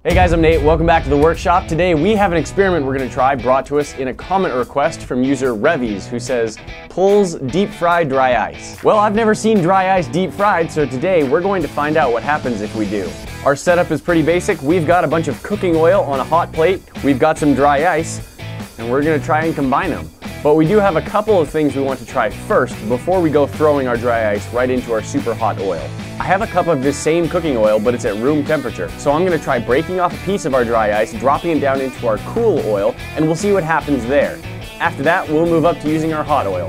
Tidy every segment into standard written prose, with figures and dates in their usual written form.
Hey guys, I'm Nate. Welcome back to the workshop. Today we have an experiment we're going to try brought to us in a comment request from user Varieties, who says, pulls deep fried dry ice. Well, I've never seen dry ice deep fried, so today we're going to find out what happens if we do. Our setup is pretty basic. We've got a bunch of cooking oil on a hot plate, we've got some dry ice, and we're going to try and combine them. But we do have a couple of things we want to try first before we go throwing our dry ice right into our super hot oil. I have a cup of this same cooking oil, but it's at room temperature. So I'm going to try breaking off a piece of our dry ice, dropping it down into our cool oil, and we'll see what happens there. After that, we'll move up to using our hot oil.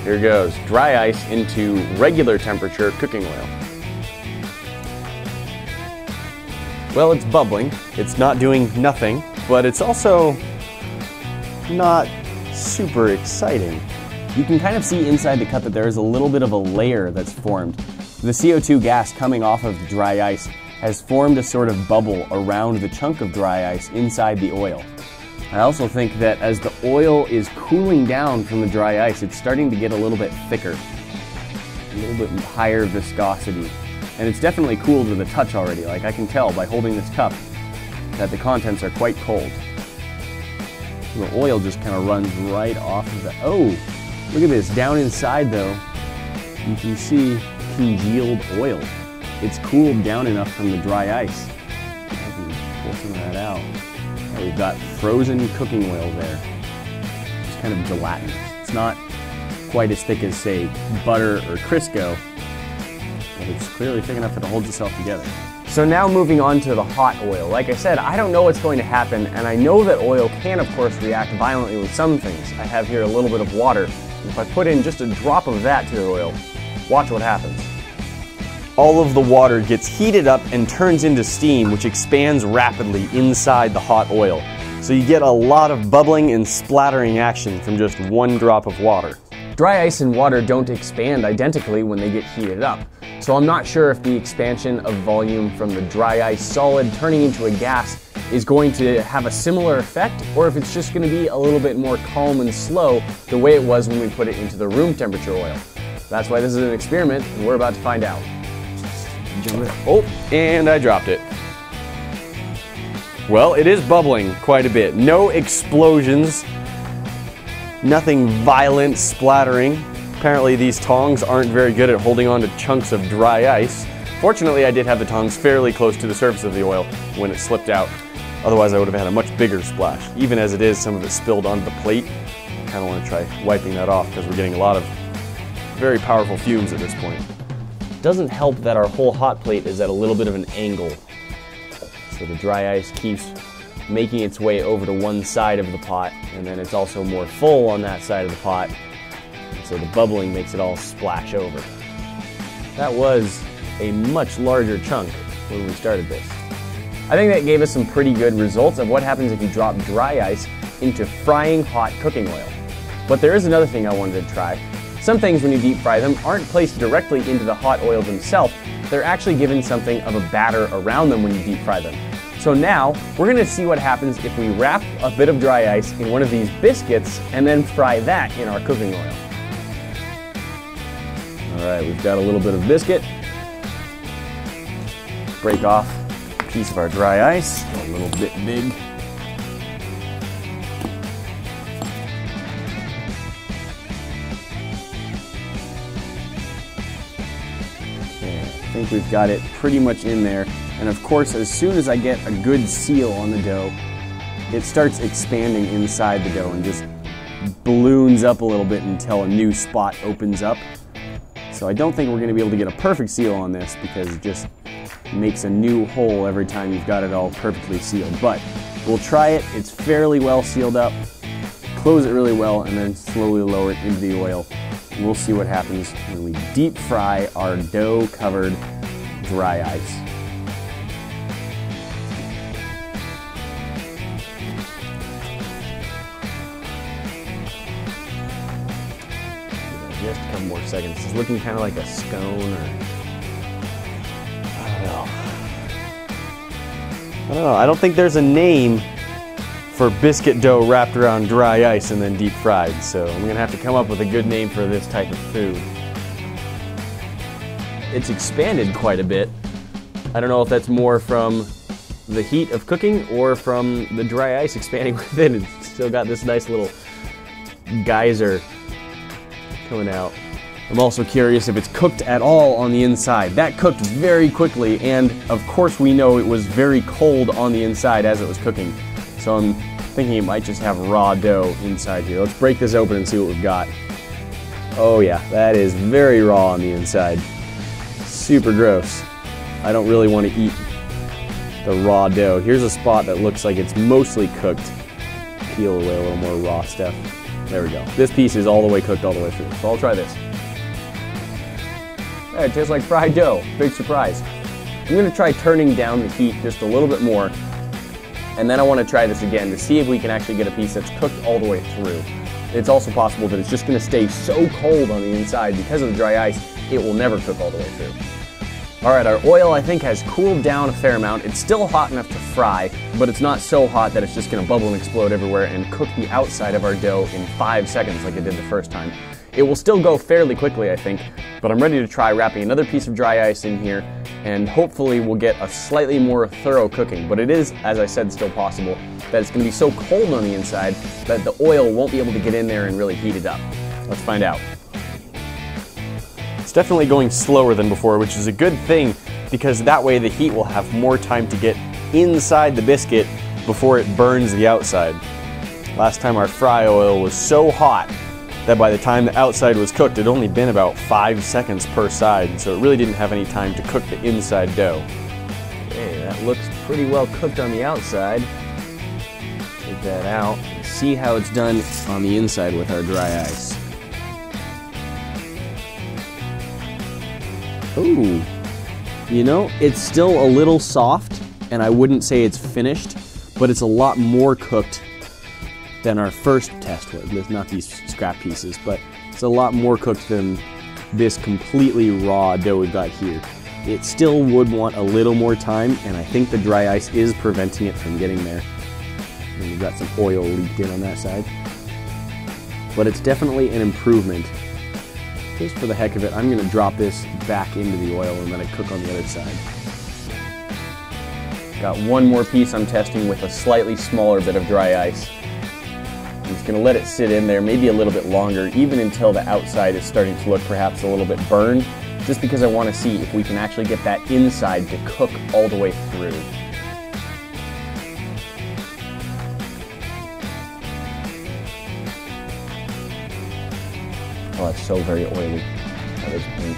Here goes, dry ice into regular temperature cooking oil. Well, it's bubbling. It's not doing nothing, but it's also not super exciting. You can kind of see inside the cup that there is a little bit of a layer that's formed. The CO2 gas coming off of the dry ice has formed a sort of bubble around the chunk of dry ice inside the oil. I also think that as the oil is cooling down from the dry ice, it's starting to get a little bit thicker, a little bit higher viscosity. And it's definitely cooled to the touch already. Like, I can tell by holding this cup that the contents are quite cold. The oil just kind of runs right off of the... Oh, look at this. Down inside, though, you can see congealed oil. It's cooled down enough from the dry ice. I can pull some of that out. Now we've got frozen cooking oil there. It's kind of gelatinous. It's not quite as thick as, say, butter or Crisco, but it's clearly thick enough that it holds itself together. So now moving on to the hot oil. Like I said, I don't know what's going to happen, and I know that oil can, of course, react violently with some things. I have here a little bit of water. If I put in just a drop of that to the oil, watch what happens. All of the water gets heated up and turns into steam, which expands rapidly inside the hot oil. So you get a lot of bubbling and splattering action from just one drop of water. Dry ice and water don't expand identically when they get heated up. So I'm not sure if the expansion of volume from the dry ice solid turning into a gas is going to have a similar effect, or if it's just going to be a little bit more calm and slow the way it was when we put it into the room temperature oil. That's why this is an experiment, and we're about to find out. Oh, and I dropped it. Well, it is bubbling quite a bit. No explosions, nothing violent splattering. Apparently these tongs aren't very good at holding on to chunks of dry ice. Fortunately, I did have the tongs fairly close to the surface of the oil when it slipped out. Otherwise, I would have had a much bigger splash. Even as it is, some of it spilled onto the plate. I kind of want to try wiping that off because we're getting a lot of very powerful fumes at this point. It doesn't help that our whole hot plate is at a little bit of an angle. So the dry ice keeps making its way over to one side of the pot, and then it's also more full on that side of the pot. So the bubbling makes it all splash over. That was a much larger chunk when we started this. I think that gave us some pretty good results of what happens if you drop dry ice into frying hot cooking oil. But there is another thing I wanted to try. Some things when you deep fry them aren't placed directly into the hot oil themselves. They're actually given something of a batter around them when you deep fry them. So now, we're going to see what happens if we wrap a bit of dry ice in one of these biscuits and then fry that in our cooking oil. Alright, we've got a little bit of biscuit. Break off a piece of our dry ice, a little bit big. Okay, I think we've got it pretty much in there. And of course, as soon as I get a good seal on the dough, it starts expanding inside the dough and just balloons up a little bit until a new spot opens up. So I don't think we're going to be able to get a perfect seal on this because it just makes a new hole every time you've got it all perfectly sealed. But we'll try it. It's fairly well sealed up. Close it really well and then slowly lower it into the oil. And we'll see what happens when we deep fry our dough-covered dry ice. Just a couple more seconds. It's looking kind of like a scone, or I don't know. I don't think there's a name for biscuit dough wrapped around dry ice and then deep fried, so I'm gonna have to come up with a good name for this type of food. It's expanded quite a bit. I don't know if that's more from the heat of cooking or from the dry ice expanding within. It's still got this nice little geyser coming out. I'm also curious if it's cooked at all on the inside. That cooked very quickly, and of course we know it was very cold on the inside as it was cooking. So I'm thinking it might just have raw dough inside here. Let's break this open and see what we've got. Oh yeah, that is very raw on the inside. Super gross. I don't really want to eat the raw dough. Here's a spot that looks like it's mostly cooked. Peel away a little more raw stuff. There we go. This piece is all the way cooked all the way through. So I'll try this. Hey, it tastes like fried dough. Big surprise. I'm going to try turning down the heat just a little bit more, and then I want to try this again to see if we can actually get a piece that's cooked all the way through. It's also possible that it's just going to stay so cold on the inside because of the dry ice, it will never cook all the way through. Alright, our oil I think has cooled down a fair amount. It's still hot enough to fry, but it's not so hot that it's just going to bubble and explode everywhere and cook the outside of our dough in 5 seconds like it did the first time. It will still go fairly quickly, I think, but I'm ready to try wrapping another piece of dry ice in here, and hopefully we'll get a slightly more thorough cooking. But it is, as I said, still possible that it's going to be so cold on the inside that the oil won't be able to get in there and really heat it up. Let's find out. It's definitely going slower than before, which is a good thing because that way the heat will have more time to get inside the biscuit before it burns the outside. Last time our fry oil was so hot that by the time the outside was cooked, it had only been about 5 seconds per side, so it really didn't have any time to cook the inside dough. Okay, that looks pretty well cooked on the outside. Take that out and see how it's done on the inside with our dry ice. Ooh, you know, it's still a little soft, and I wouldn't say it's finished, but it's a lot more cooked than our first test was. Not these scrap pieces, but it's a lot more cooked than this completely raw dough we've got here. It still would want a little more time, and I think the dry ice is preventing it from getting there. And we've got some oil leaked in on that side. But it's definitely an improvement. Just for the heck of it, I'm going to drop this back into the oil and let it cook on the other side. Got one more piece I'm testing with a slightly smaller bit of dry ice. I'm just going to let it sit in there maybe a little bit longer, even until the outside is starting to look perhaps a little bit burned, just because I want to see if we can actually get that inside to cook all the way through. Oh, that's so very oily. That is pink.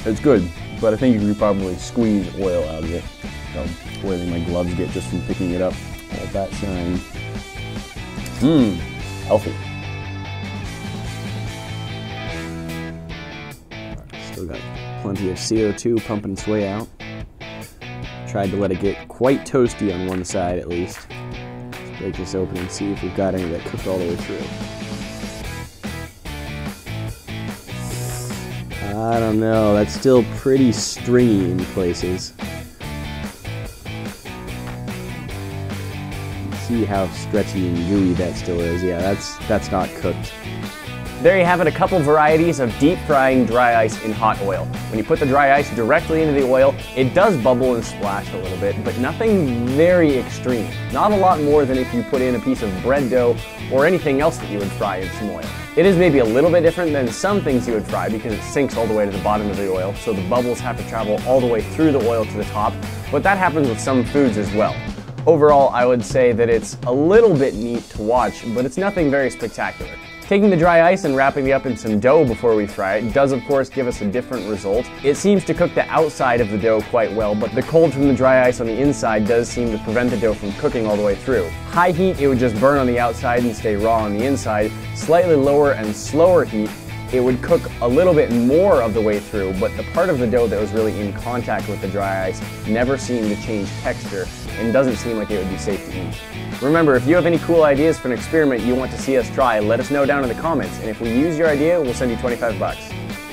It's good, but I think you could probably squeeze oil out of it. How oily my gloves get just from picking it up. All that shine. Healthy. Still got plenty of CO2 pumping its way out. Tried to let it get quite toasty on one side at least. Let's break this open and see if we've got any that cooked all the way through. I don't know, that's still pretty stringy in places. See how stretchy and gooey that still is. Yeah, that's not cooked. There you have it, a couple varieties of deep frying dry ice in hot oil. When you put the dry ice directly into the oil, it does bubble and splash a little bit, but nothing very extreme. Not a lot more than if you put in a piece of bread dough or anything else that you would fry in some oil. It is maybe a little bit different than some things you would fry because it sinks all the way to the bottom of the oil, so the bubbles have to travel all the way through the oil to the top, but that happens with some foods as well. Overall, I would say that it's a little bit neat to watch, but it's nothing very spectacular. Taking the dry ice and wrapping it up in some dough before we fry it does of course give us a different result. It seems to cook the outside of the dough quite well, but the cold from the dry ice on the inside does seem to prevent the dough from cooking all the way through. High heat, it would just burn on the outside and stay raw on the inside. Slightly lower and slower heat, it would cook a little bit more of the way through, but the part of the dough that was really in contact with the dry ice never seemed to change texture and doesn't seem like it would be safe to eat. Remember, if you have any cool ideas for an experiment you want to see us try, let us know down in the comments, and if we use your idea, we'll send you 25 bucks.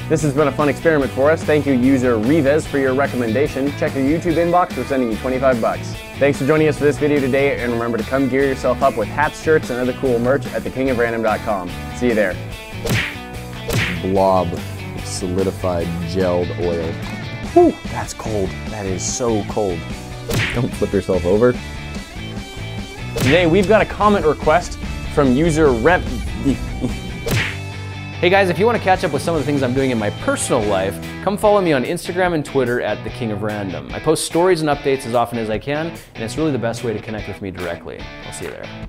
This has been a fun experiment for us. Thank you, user Reves, for your recommendation. Check your YouTube inbox, we're sending you 25 bucks. Thanks for joining us for this video today, and remember to come gear yourself up with hats, shirts, and other cool merch at thekingrandom.com. See you there. Blob of solidified gelled oil. Whew, that's cold. That is so cold. Don't flip yourself over. Today we've got a comment request from user Rev. Hey guys, if you want to catch up with some of the things I'm doing in my personal life, come follow me on Instagram and Twitter at @TheKingOfRandom. I post stories and updates as often as I can, and it's really the best way to connect with me directly. I'll see you there.